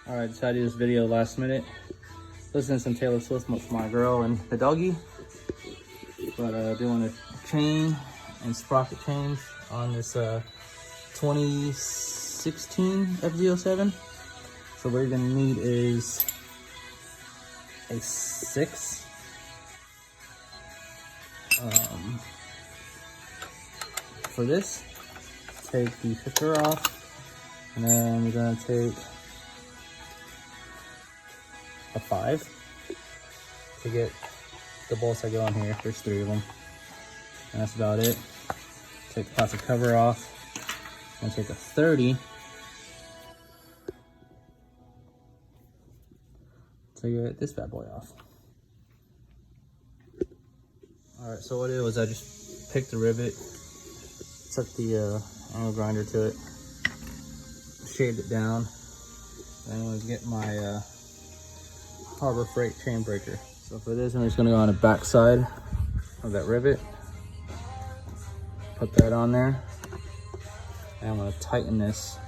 Alright, decided to do this video last minute. Listening to some Taylor Swift with my girl and the doggy. But doing a chain and sprocket change on this 2016 Fz07. So what you're gonna need is a 6. For this, take the shifter off, and then you're gonna take a 5 to get the bolts that go on here. There's 3 of them, and that's about it. Take the plastic cover off, and take a 30 to get this bad boy off. All right, so what it was, I just picked the rivet, took the angle grinder to it, shaved it down, and I'm gonna get my Harbor Freight chain breaker. So for this, I'm just gonna go on the back side of that rivet, put that on there, and I'm gonna tighten this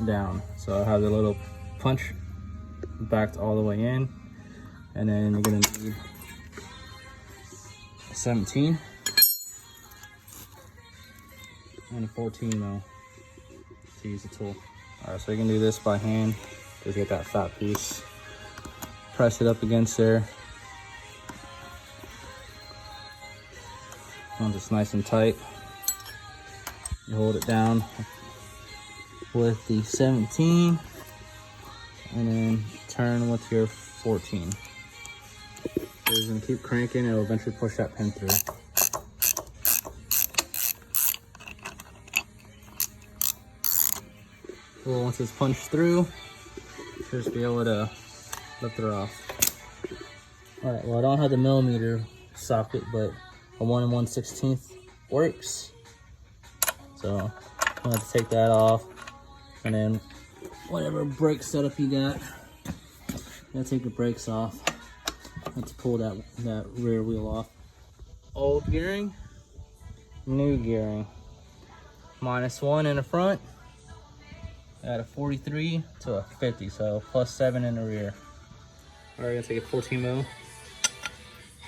down. So I have the little punch backed all the way in, and then you're gonna need a 17 and a 14 mil to use the tool. All right, so you can do this by hand. Just get that fat piece, press it up against there. Once it's nice and tight, you hold it down with the 17 and then turn with your 14. So you're gonna keep cranking, it'll eventually push that pin through. Well, once it's punched through, you should just be able to lift it off. All right, well, I don't have the millimeter socket, but a 1 1/16 works. So I'm gonna have to take that off, and then whatever brake setup you got, you gotta take the brakes off. Let's pull that rear wheel off. Old gearing, new gearing. -1 in the front, at a 43 to a 50, so +7 in the rear. All right, gonna take a 14 mil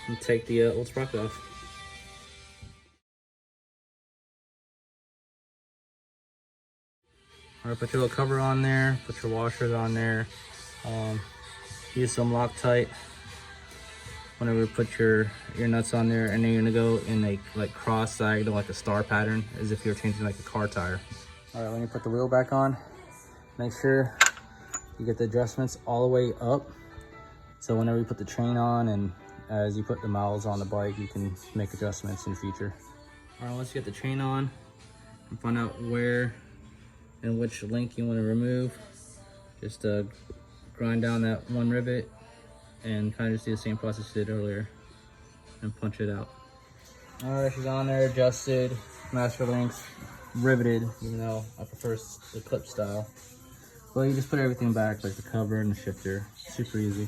and take the old sprocket off. All right, put your little cover on there, put your washers on there. Use some Loctite whenever you put your nuts on there, and then you're gonna go in a like cross diagonal, like a star pattern, as if you're changing like a car tire. All right, when you put the wheel back on, make sure you get the adjustments all the way up. So whenever you put the chain on and as you put the miles on the bike, you can make adjustments in the future. All right, once you get the chain on and find out where and which link you want to remove, just grind down that one rivet and kind of just do the same process you did earlier and punch it out. All right, she's on there, adjusted, master links, riveted, even though I prefer the clip style. Well, you just put everything back, like the cover and the shifter. Super easy.